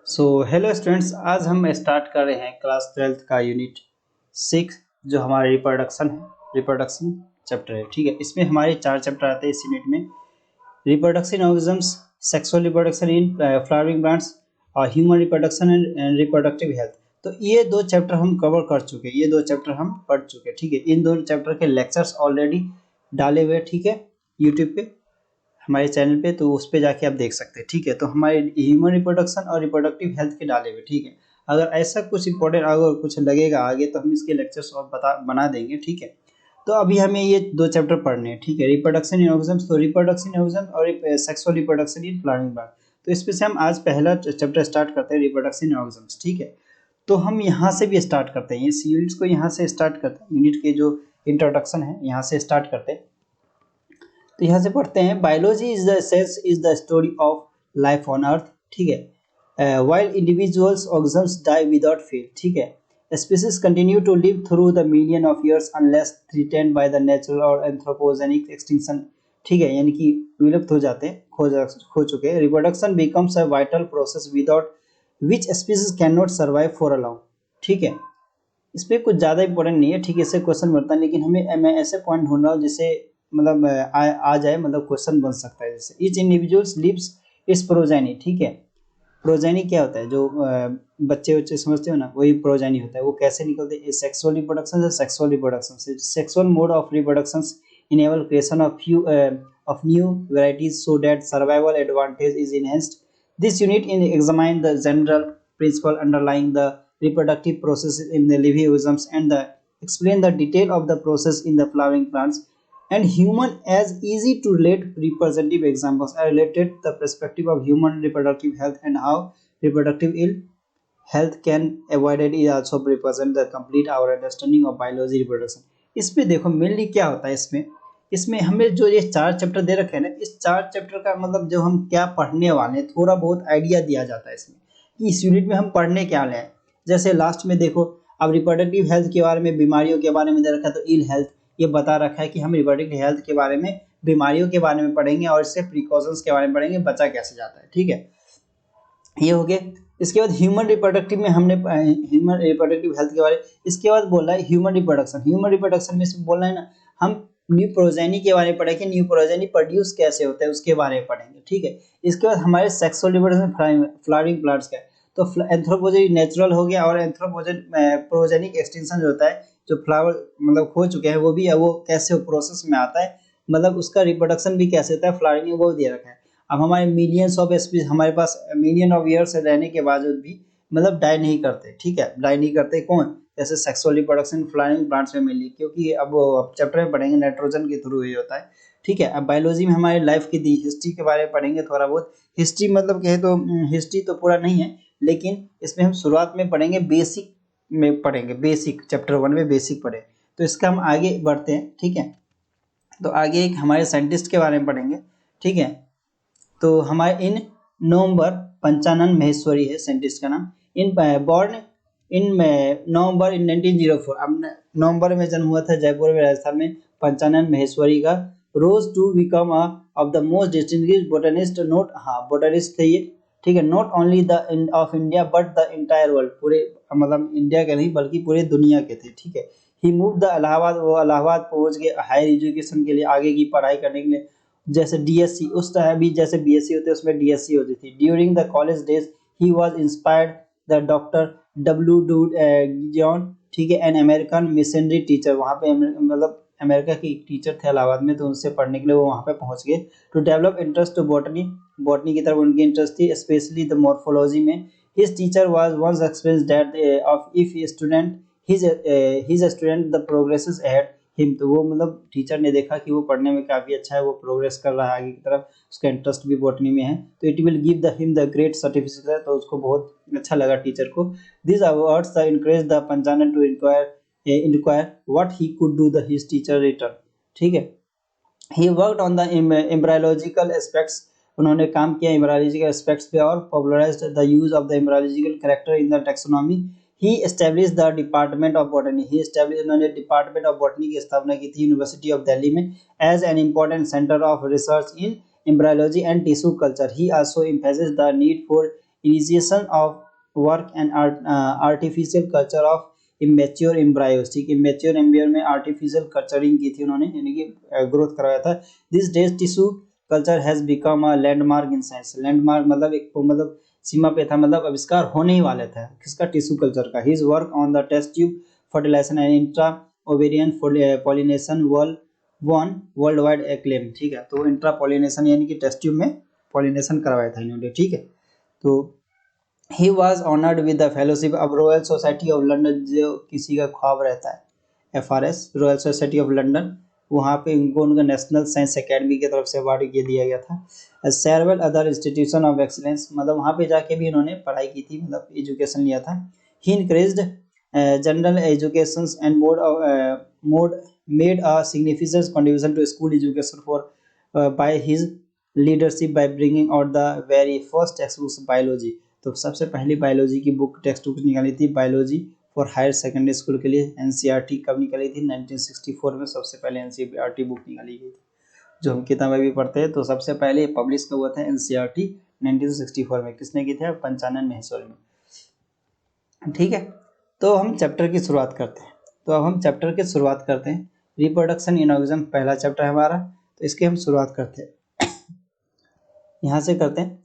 So hello students, आज हम start कर रहे हैं क्लास 12th का यूनिट 6 जो हमारा रिप्रोडक्शन है। रिप्रोडक्शन चैप्टर है। ठीक है, इसमें हमारे 4 चैप्टर आते हैं इस यूनिट में। Reproduction organisms, sexual reproduction in flowering plants और human reproduction and reproductive health. तो ये दो चैप्टर हम कवर कर चुके हैं, ये दो चैप्टर हम पढ़ चुके हैं। ठीक है, इन दो चैप्टर के लेक्चर्स ऑलरेडी डाले हुए, ठीक है, यूट्यूब पे हमारे चैनल पे, तो उस पे जाके आप देख सकते हैं। ठीक है, तो हमारे ह्यूमन रिप्रोडक्शन और रिप्रोडक्टिव हेल्थ के डाले हुए। ठीक है, अगर ऐसा कुछ इंपॉर्टेंट अगर कुछ लगेगा आगे तो हम इसके लेक्चर्स और बना देंगे। ठीक है, तो अभी हमें ये दो चैप्टर पढ़ने हैं। ठीक है, रिप्रोडक्शन इन ऑर्गेनिजम्स, तो रिप्रोडक्शन इन ऑर्गेनिजम और sexual reproduction in flowering plant. तो इसमें से हम आज पहला चैप्टर स्टार्ट करते हैं, रिप्रोडक्शन इन ऑर्गेनिजम्स। ठीक है, तो हम यहाँ से भी स्टार्ट करते हैं, इस यूनिट्स को यहाँ से स्टार्ट करते हैं। यूनिट के जो इंट्रोडक्शन है यहाँ से स्टार्ट करते हैं। तो यहाँ से पढ़ते हैं, biology is the sense is the story of life on earth. ठीक है, while individuals organisms die without fail. ठीक है, species continue to live through the million of years unless threatened by the natural or anthropogenic extinction. ठीक है, यानी कि विलुप्त हो जाते हैं, खो चुके हैं। Reproduction becomes a vital process without which species can not survive for a long. ठीक है, इस पे कुछ ज़्यादा इंपॉर्टेंट नहीं है। ठीक है, इससे क्वेश्चन बनता है, लेकिन मैं ऐसे पॉइंट ढूंढ रहा हूँ जिससे मतलब आ जाए, मतलब क्वेश्चन बन सकता है। जैसे ईच इंडिविजुअल्स लिव्स इस प्रोजेनी। ठीक है, प्रोजेनी क्या होता है, जो बच्चे बच्चे समझते हो ना, वही प्रोजेनी होता है। वो कैसे निकलते हैं, सेक्सुअल रिप्रोडक्शन से। सेक्सुअल रिप्रोडक्शन से sexual mode of reproduction enable creation of new varieties so that survival advantage is enhanced. This unit in examine the general principle underlying the reproductive processes in the living organisms and explain the detail of the process in the flowering plants and human as easy to relate. Representative examples are related the perspective of human reproductive health and how reproductive ill health can avoided is also represent the complete our understanding of biology reproduction. इस पे देखो mainly क्या होता है, इसमें इसमें हमें जो ये 4 चैप्टर दे रखे हैं ना, इस 4 चैप्टर का मतलब जो हम क्या पढ़ने वाले हैं थोड़ा बहुत आइडिया दिया जाता है इसमें, कि इस यूनिट में हम पढ़ने क्या वाले हैं। जैसे लास्ट में देखो, अब रिप्रोडक्टिव हेल्थ के बारे में, बीमारियों के बारे में दे रखा है, तो इल हेल्थ ये बता रखा है कि हम रिप्रोडक्टिव हेल्थ के बारे में, बीमारियों के बारे में पढ़ेंगे और इससे प्रिकॉशंस के बारे में पढ़ेंगे, बचा कैसे जाता है। ठीक है, ये हो गया। इसके बाद ह्यूमन रिप्रोडक्टिव में हमने ह्यूमन रिप्रोडक्टिव हेल्थ के बारे, इसके बाद बोला है ह्यूमन रिप्रोडक्शन। ह्यूमन रिप्रोडक्शन में बोल रहा है ना, हम न्यू प्रोजेनी के बारे में पढ़ेंगे, न्यू प्रोजेनी प्रोड्यूस कैसे होता है उसके बारे में पढ़ेंगे। ठीक है, इसके बाद हमारे सेक्सुअल रिप्रोडक्शन फ्लावरिंग प्लांट्स का है। तो एंथ्रोपोजेनिक नेचुरल हो गया, और प्रोजेनिक एक्सटेंशन जो होता है, जो फ्लावर मतलब खो चुके हैं वो भी है, वो कैसे प्रोसेस में आता है, मतलब उसका रिप्रोडक्शन भी कैसे होता है, फ्लावरिंग में वो दिया रखा है। अब हमारे मिलियंस ऑफ स्पीसीज, हमारे पास मिलियन ऑफ ईयर्स रहने के बावजूद भी मतलब डाई नहीं करते। ठीक है, डाई नहीं करते कौन, जैसे सेक्सुअल रिप्रोडक्शन फ्लावरिंग प्लांट्स में मिली, क्योंकि अब चैप्टर में पढ़ेंगे नाइट्रोजन के थ्रू ये होता है। ठीक है, अब बायोलॉजी में हमारे लाइफ की हिस्ट्री के बारे में पढ़ेंगे थोड़ा बहुत। हिस्ट्री मतलब कहे तो हिस्ट्री तो पूरा नहीं है, लेकिन इसमें हम शुरुआत में पढ़ेंगे, बेसिक में पढ़ेंगे, बेसिक चैप्टर 1 में बेसिक पढ़े। तो इसका हम आगे बढ़ते हैं। ठीक है, तो आगे एक हमारे साइंटिस्ट के बारे में पढ़ेंगे। ठीक है, तो हमारे इन नवंबर पंचानन महेश्वरी है साइंटिस्ट का नाम। इन बॉर्न इन नवंबर इन 1904, अब नवंबर में जन्म हुआ था जयपुर में, राजस्थान में, पंचानन महेश्वरी का। Rose to become of the most distinguished botanist, note, हाँ बोटनिस्ट थे ये। ठीक है, not only the of India but the entire world, पूरे मतलब इंडिया के नहीं बल्कि पूरे दुनिया के थे। ठीक है, ही मूव द इलाहाबाद, वो इलाहाबाद पहुंच गए हायर एजुकेशन के लिए, आगे की पढ़ाई करने के लिए। जैसे डीएससी उस टाइम भी, जैसे बीएससी होते उसमें डीएससी होती थी। During the college days he was inspired the doctor W do John. ठीक है, एन अमेरिकन मिशनरी टीचर, वहाँ पे मतलब अमेरिका की एक टीचर थे इलाहाबाद में, तो उनसे पढ़ने के लिए वो वहाँ पे पहुँच गए। To develop interest to botany, botany की तरफ उनकी इंटरेस्ट थी, स्पेशली द मॉर्फोलॉजी में। His teacher was once experience that of if student his student the progresses ahead him, तो वो मतलब टीचर ने देखा कि वो पढ़ने में काफ़ी अच्छा है, वो प्रोग्रेस कर रहा है आगे की तरफ, उसका इंटरेस्ट भी बॉटनी में है, तो it will give the him the great certificate, तो उसको बहुत अच्छा लगा टीचर को। This awards the encourage the Panchanan to inquire what he could do the his teacher return. ठीक है, he worked on the embryological aspects, उन्होंने काम किया एम्ब्रायोलॉजिकल एस्पेक्ट्स पे, और popularised the use of the embryological character in the taxonomy. He establish the department of botany, he establish, उन्होंने department of botany की स्थापना की थी यूनिवर्सिटी ऑफ दिल्ली में, as an important centre of research in embryology and tissue culture. He also emphasis the need for initiation of work and artificial culture of immature embryos, ठीक है, immature embryo में artificial culturing की थी उन्होंने, यानी कि growth करवाया था। This days tissue culture has become a landmark in science, landmark मतलब एक मतलब सीमा पे था, मतलब आविष्कार होने ही वाले थे किसका, टिश्यू कल्चर का। His work on the test tube fertilization and intra ovarian pollination won world wide acclaim, ठीक है। तो इंट्रा पॉलिनेशन यानी कि टेस्ट ट्यूब में पॉलिनेशन करवाया था इन्होंने, ठीक है। तो he was honoured with the fellowship of royal society of London, जो किसी का ख्वाब रहता है FRS, royal society of London, वहाँ पे उनका नेशनल साइंस अकेडमी की तरफ से अवार्ड ये दिया गया था। Several other institution of excellence, मतलब वहाँ पे जाके भी इन्होंने पढ़ाई की थी, मतलब एजुकेशन लिया था। He encouraged general education and mode made a significant contribution to school education for by his leadership by bringing out the very first text books biology. तो सबसे पहली बायोलॉजी की बुक टेक्स्ट बुक निकाली थी biology for higher secondary school के लिए। NCERT कब निकाली थी, 1964 में सबसे पहले NCERT बुक निकाली गई थी, जो हम किताबें भी पढ़ते हैं। तो सबसे पहले पब्लिश हुआ था NCERT 1964 में, किसने की थी, पंचानन महेश्वरी में, ठीक है। तो हम चैप्टर की शुरुआत करते हैं। तो अब हम चैप्टर की शुरुआत करते हैं, रिप्रोडक्शन इन ऑर्गेनिज्म पहला चैप्टर है हमारा, तो इसकी हम शुरुआत करते हैं। यहाँ से करते हैं,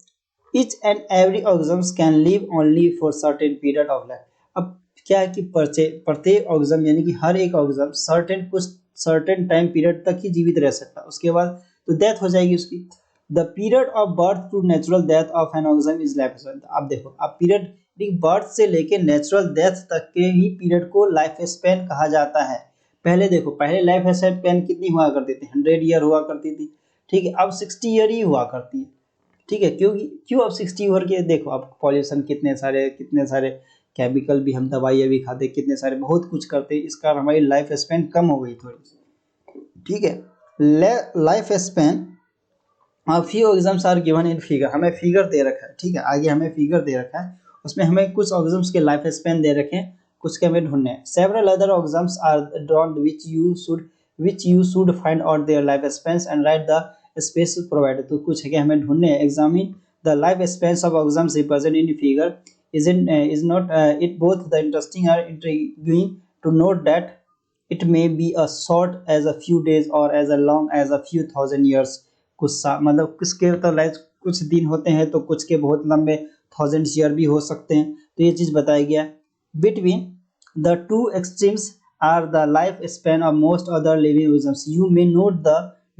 Each and every organism can live only for certain period of life। अब क्या है कि प्रत्येक ऑर्गेनिज्म यानी कि हर एक ऑर्गेनिज्म कुछ सर्टेन टाइम पीरियड तक ही जीवित रह सकता है, उसके बाद तो डेथ हो जाएगी उसकी। The period of birth to natural death of an organism is life span. अब देखो, अब पीरियड बर्थ से लेके नेचुरल डेथ तक के ही पीरियड को लाइफ स्पैन कहा जाता है। पहले देखो, पहले लाइफ स्पैन कितनी हुआ करती थी, 100 ईयर हुआ करती थी, ठीक है। अब 60 ईयर ही हुआ करती है, ठीक है। क्यों अब 60 ईयर के, देखो अब पॉल्यूशन कितने सारे केमिकल भी, हम दवाइयाँ भी खाते, कितने सारे बहुत कुछ करते, इस कारण हमारी लाइफ स्पैन कम हो गई थोड़ी सी, ठीक है। Life span few exams are given in figure, हमें फिगर दे रखा है, ठीक है, आगे हमें फिगर दे रखा है, उसमें हमें कुछ ऑर्गेनिज्म्स के लाइफ स्पैन दे रखे हैं, कुछ के हमें ढूंढने हैं। Several other organisms are drawn which you should find out their life spans and write the space provided। तो कुछ है कि हमें ढूंढने हैं। Examine the life spans of organisms represented in figure is not it both the interesting or intriguing to note that it may be as short as a few days or as long as a few thousand years। मतलब किसके तो life कुछ दिन होते हैं, तो कुछ के बहुत लंबे 1000 ईयर भी हो सकते हैं, तो ये चीज़ बताया गया। Between the two extremes are the life span of most other living organisms। You may note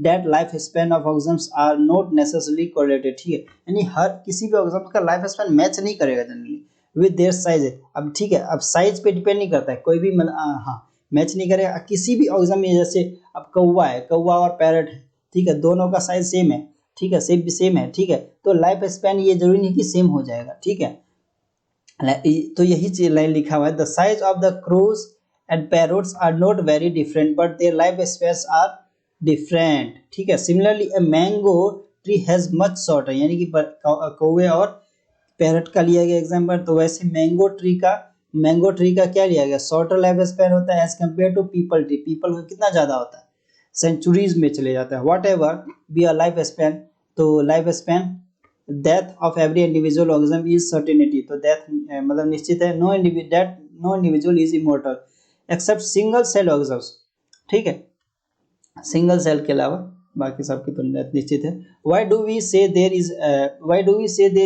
that life span of organisms are not necessarily correlated, ठीक है, यानी हर किसी भी ऑर्गेनिज्म का लाइफ स्पैन मैच नहीं करेगा जनरली विद देयर साइज। अब ठीक है, अब साइज पे डिपेंड नहीं करता है कोई भी, हाँ मैच नहीं करेगा किसी भी ऑर्गेनिज्म में। जैसे अब कौवा है, कौवा और पैरट है, ठीक है, दोनों का साइज सेम है, ठीक है, सेम है, ठीक है, तो लाइफ स्पैन ये जरूरी नहीं कि सेम हो जाएगा, ठीक है। तो यही लाइन लिखा हुआ है, the size of the crows and parrots are not very different but their life space are different, ठीक है। Similarly a mango tree has much shorter, यानी कि कौवे और पैरट का लिया गया एग्जांपल, तो वैसे मैंगो ट्री का क्या लिया गया, शॉर्टर लाइफ स्पैन होता है as compare to peepal tree. पीपल का कितना ज्यादा होता है, सेंचुरीज में चले जाता है। Whatever be a life span, तो life span death of every individual organism is certainty, तो डेथ मतलब निश्चित है। No individual is immortal except single cell organisms, ठीक है, सिंगल सेल के अलावा बाकी सबकी तो डेथ निश्चित है। Why do we say there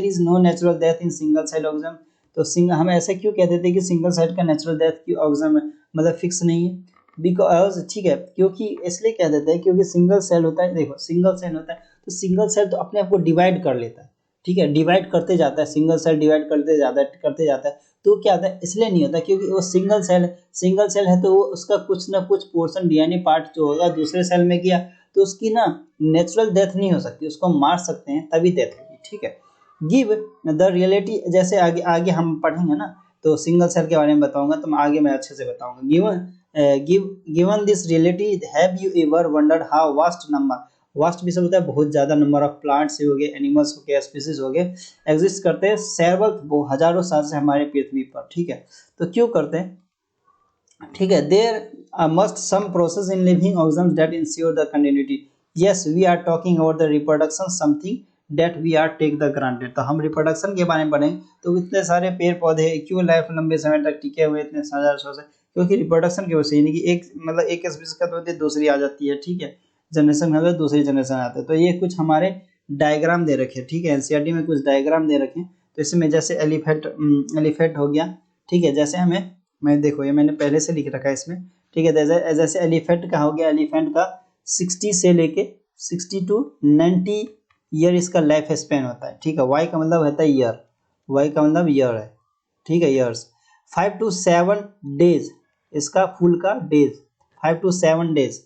is no natural death in single cell organism, तो हम ऐसे क्यों कहते थे कि सिंगल सेल का नेचुरल डेथ की ऑर्गेनिज्म मतलब फिक्स नहीं है, बिकॉज, ठीक है, क्योंकि इसलिए कह देते हैं क्योंकि सिंगल सेल होता है, देखो सिंगल सेल होता है तो सिंगल सेल तो अपने आप को डिवाइड कर लेता है, ठीक है, डिवाइड करते जाता है, सिंगल सेल डिवाइड करते जाता है, तो क्या होता है, इसलिए नहीं होता क्योंकि वो सिंगल सेल है, तो वो उसका कुछ ना कुछ पोर्शन DNA पार्ट जो होगा दूसरे सेल में गया, तो उसकी ना नेचुरल डेथ नहीं हो सकती, उसको मार सकते हैं तभी डेथ होगी, ठीक है। गिव द रियलिटी, जैसे आगे हम पढ़ेंगे ना, तो सिंगल सेल के बारे में बताऊंगा, तो आगे मैं अच्छे से बताऊंगा। Given this reality have you ever wondered how vast भी सब होता है, बहुत ज्यादा नंबर ऑफ प्लांट्स हो गए, एनिमल्स हो गए, स्पीसीज हो गए, एग्जिस्ट करते हैं सेवरल हजारों साल से हमारे पृथ्वी पर, ठीक है। तो क्यों करते हैं, ठीक है, there must some process in living organism that ensure the continuity. Yes, we are talking about the reproduction something that we are take the granted. तो हम रिप्रोडक्शन के बारे में पढ़ें तो इतने सारे पेड़ पौधे क्यों लाइफ लंबे समय तक टिके हुए इतने हजार साल से, क्योंकि रिप्रोडक्शन की वजह से, यानी कि एक मतलब एक स्पीशीज खत्म होती है दूसरी आ जाती है, ठीक है, जनरेशन में दूसरी जनरेशन आते हैं। तो ये कुछ हमारे डायग्राम दे रखे हैं, ठीक है, एनसीईआरटी में कुछ डायग्राम दे रखे हैं। तो इसमें जैसे एलिफेंट हो गया, ठीक है, जैसे हमें, मैं देखो ये मैंने पहले से लिख रखा है इसमें, ठीक है, जैसे एलिफेंट का हो गया, एलिफेंट का 60 से लेके 60 टू 90 ईयर इसका लाइफ स्पेन होता है, ठीक है। वाई का मतलब होता है ईयर, वाई का मतलब ईयर है, ठीक है, ईयर्स। 5 टू 7 डेज इसका फूल का डेज, 5 टू 7 डेज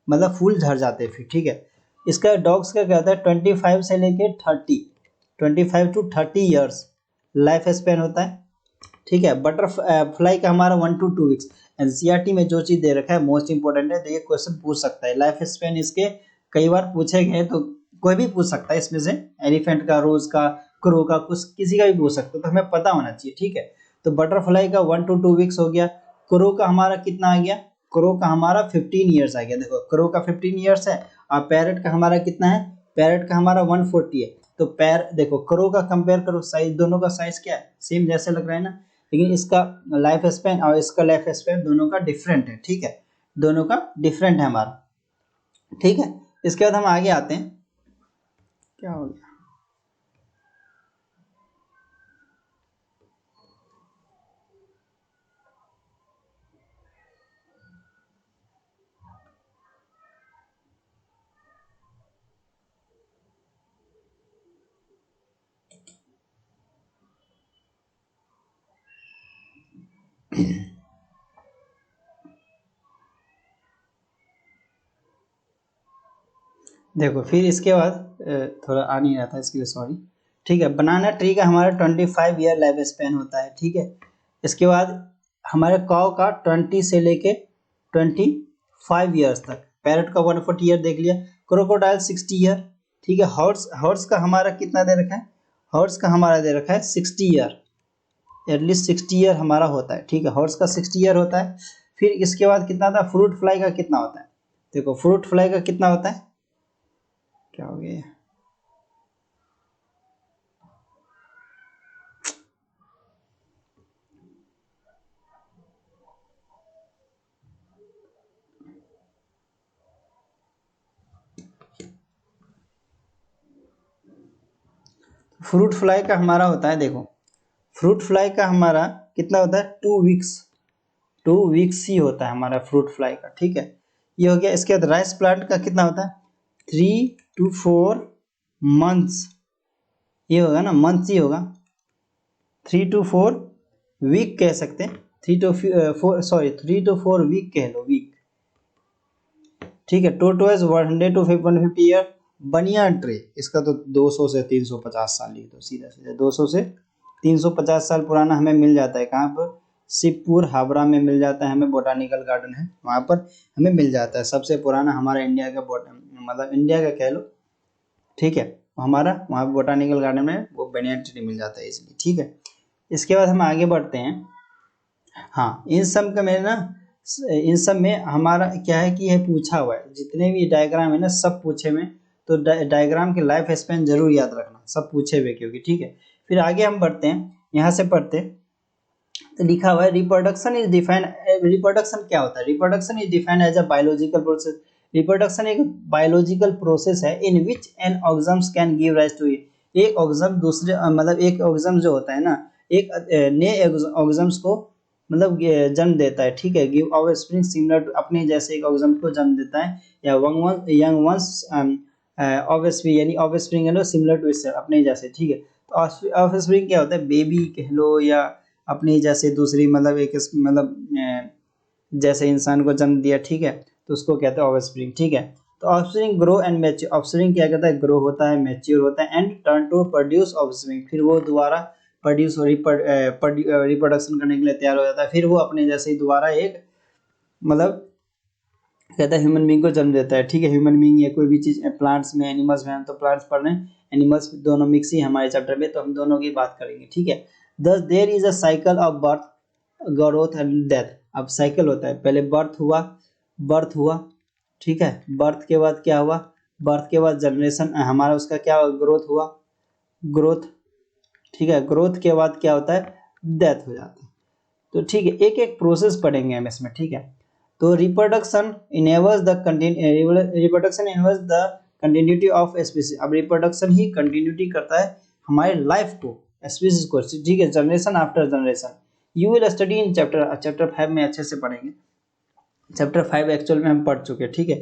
मतलब फूल झड़ जाते हैं फिर, ठीक है। इसका डॉग्स का क्या होता है 25 से लेके 30, 25 टू 30 ईयर्स लाइफ स्पेन होता है, ठीक है। बटरफ्लाई का हमारा 1 टू 2 वीक्स। एनसीईआरटी में जो चीज़ दे रखा है मोस्ट इंपॉर्टेंट है, तो ये क्वेश्चन पूछ सकता है। लाइफ स्पेन इसके कई बार पूछे गए, तो कोई भी पूछ सकता है इसमें से, एलिफेंट का, रोज का, क्रो का, कुछ किसी का भी पूछ सकता है, तो हमें पता होना चाहिए, ठीक है। तो बटरफ्लाई का 1 टू 2 वीक्स हो गया। क्रो का हमारा कितना आ गया, क्रो का हमारा 15 ईयर्स आ गया, देखो क्रो का 15 ईयर्स है। और पैरट का हमारा कितना है, पैरट का हमारा 140 है। तो देखो क्रो का कंपेयर करो, साइज दोनों का साइज क्या है, सेम जैसे लग रहा है ना, लेकिन इसका लाइफ स्पेन और इसका लाइफ स्पेन दोनों का डिफरेंट है, ठीक है, दोनों का डिफरेंट है हमारा, ठीक है। इसके बाद हम आगे आते हैं, क्या हो गया, देखो फिर इसके बाद थोड़ा आ नहीं रहा था इसके लिए सॉरी, ठीक है। बनाना ट्री का हमारा 25 ईयर लाइफ स्पेन होता है, ठीक है। इसके बाद हमारे काऊ का 20 से लेके 25 ईयर्स तक, पैरट का 140 ईयर देख लिया, क्रोकोडाइल 60 ईयर, ठीक है। हॉर्स हॉर्स का हमारा कितना दे रखा है, हॉर्स का हमारा दे रखा है 60 ईयर, एटलीस्ट 60 ईयर हमारा होता है, ठीक है, हॉर्स का 60 ईयर होता है। फिर इसके बाद कितना था, फ्रूट फ्लाई का कितना होता है, देखो फ्रूट फ्लाई का कितना होता है, क्या हो गया, फ्रूट फ्लाई का हमारा होता है, देखो फ्रूट फ्लाई का हमारा कितना होता है 2 वीक्स, 2 वीक्स ही होता है हमारा फ्रूट फ्लाई का, ठीक है, ये हो गया। इसके बाद राइस प्लांट का कितना होता है 3 to 4 मंथ्स, ये होगा ना, मंथ्स ही होगा, 3 to 4 वीक कह सकते हैं, 3 to 4 कह लो, वीक, ठीक है। Tortoise 100 to 150 year. Banyan tree इसका तो 200 से 350 साल, लिख दो सीधा सीधा, 200 से 350 साल पुराना हमें मिल जाता है, कहाँ पर, शिवपुर हावड़ा में मिल जाता है हमें, बोटानिकल गार्डन है वहाँ पर हमें मिल जाता है, सबसे पुराना हमारा इंडिया का मतलब इंडिया का कह लो, ठीक है, हमारा वहाँ बोटानिकल गार्डन में वो बनियान ट्री मिल जाता है इसलिए, ठीक है। इसके बाद हम आगे बढ़ते हैं। हाँ, इन सब का मेरे ना, इन सब में हमारा क्या है कि ये पूछा हुआ है, जितने भी डायग्राम है ना सब पूछे हुए, तो डायग्राम के लाइफ स्पेन जरूर याद रखना, सब पूछे हुए क्योंकि, ठीक है। फिर आगे हम बढ़ते हैं, यहाँ से पढ़ते हैं, तो लिखा हुआ है रिप्रोडक्शन इज डिफाइंड, रिप्रोडक्शन क्या होता है, reproduction is defined as a biological process. Reproduction एक बायोलॉजिकल प्रोसेस है in which an organism can give rise to, एक ऑर्गेनिज्म दूसरे मतलब एक ऑर्गेनिज्म जो होता है ना, एक नए ऑर्गेनिज्म्स को मतलब जन्म देता है, ठीक है, give offspring similar to, अपने जैसे एक ऑर्गेनिज्म को जन्म देता है, या यंग वंस ऑफ स्प्रिंग, यानी ऑफ स्प्रिंग है सिमिलर टू इससे, अपने जैसे, ठीक है। तो ऑफ स्प्रिंग क्या होता है, बेबी कह लो, या अपनी जैसे दूसरी मतलब एक मतलब जैसे इंसान को जन्म दिया, ठीक है, तो उसको कहते हैं ऑफस्प्रिंग, ठीक है। तो offspring grow and mature, offspring क्या कहता है, ग्रो होता है, मैच्योर होता है, and turn to produce offspring, फिर वो दोबारा प्रोड्यूस रिप्रोडक्शन करने के लिए तैयार हो जाता है, फिर वो अपने जैसे ही दोबारा एक मतलब कहता है ह्यूमन बींग को जन्म देता है, ठीक है। ह्यूमन बींग या कोई भी चीज़, प्लांट्स में, एनिमल्स में, हम तो प्लांट्स पढ़ रहे हैं, एनिमल्स दोनों मिक्स ही हमारे चैप्टर में, तो हम दोनों की बात करेंगे, ठीक है। Thus there is a cycle of birth, growth and death. अब साइकिल होता है, पहले बर्थ हुआ, ठीक है, बर्थ के बाद क्या हुआ, बर्थ के बाद जनरेशन हमारा उसका क्या ग्रोथ हुआ, ग्रोथ, ठीक है, ग्रोथ के बाद क्या होता है, डेथ हो जाती है। तो ठीक है, एक एक प्रोसेस पढ़ेंगे हम इसमें, ठीक है। तो reproduction enables the continuity of species. अब रिप्रोडक्शन ही कंटिन्यूटी करता है हमारे लाइफ को, स्पीसीज को, ठीक है, generation after generation. You will study in chapter 5 में अच्छे से पढ़ेंगे। चैप्टर 5 एक्चुअल में हम पढ़ चुके हैं, ठीक है।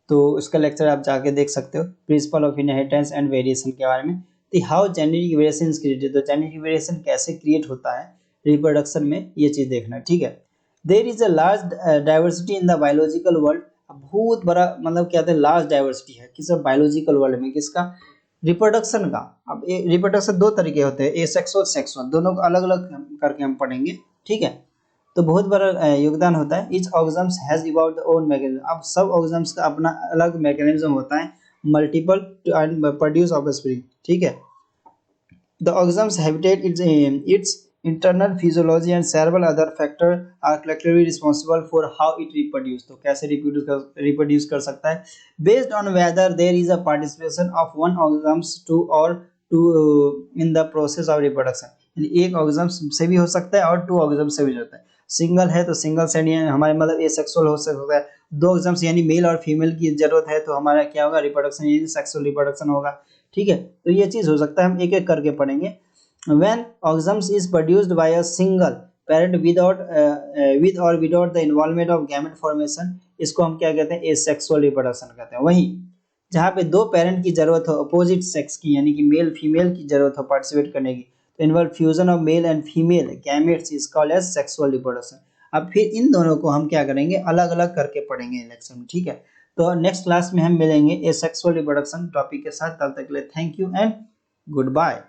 तो उसका लेक्चर आप जाके देख सकते हो, principle of inheritance and variation के बारे में। तो how genetic variation is created, तो जेनेटिक वेरिएशन कैसे क्रिएट होता है रिप्रोडक्शन में, ये चीज़ देखना है, ठीक है। There is a large diversity in the biological world. बहुत बड़ा मतलब क्या है, लार्ज डाइवर्सिटी है किस बायोलॉजिकल वर्ल्ड में, किसका, रिप्रोडक्शन का। अब रिप्रोडक्शन दो तरीके होते हैं, एसेक्सुअल सेक्सुअल, दोनों को अलग अलग करके हम पढ़ेंगे, ठीक है। तो बहुत बड़ा योगदान होता है। Each organism has evolved own mechanism. अब सब ऑर्गेनिज्म का अपना अलग मैकेनिज्म होता है, मल्टीपल एंड प्रोड्यूस ऑफस्प्रिंग, ठीक है। The organism's habitat, its internal physiology and several other factors are collectively responsible for how it reproduces. तो कैसे reproduce कर सकता है, based on whether there is a participation of one organism to or two in the process of reproduction. यानी एक organism से भी हो सकता है और टू ऑर्गेनिज्म से भी होता है। सिंगल है तो सिंगल से हमारे मतलब एसेक्सुअल हो सकता है। दो ऑर्गेनिज्म यानी मेल और फीमेल की जरूरत है तो हमारा क्या होगा, रिप्रोडक्शन यानी सेक्सुअल रिप्रोडक्शन होगा, ठीक है। तो ये चीज हो सकता है, हम एक एक करके पढ़ेंगे। When organisms is produced by a single parent with or without the involvement of gamete formation, इसको हम क्या कहते हैं, एसेक्सुअल रिप्रोडक्शन कहते हैं। वहीं जहाँ पे दो पेरेंट की जरूरत हो अपोजिट सेक्स की, यानी कि मेल फीमेल की जरूरत हो पार्टिसिपेट करने की, तो involve fusion of male and female gametes is called as sexual reproduction. अब फिर इन दोनों को हम क्या करेंगे, अलग अलग करके पढ़ेंगे लेक्चर में, ठीक है। तो नेक्स्ट क्लास में हम मिलेंगे एसेक्सुअल रिप्रोडक्शन टॉपिक के साथ। तब तक के लिए thank you and good bye.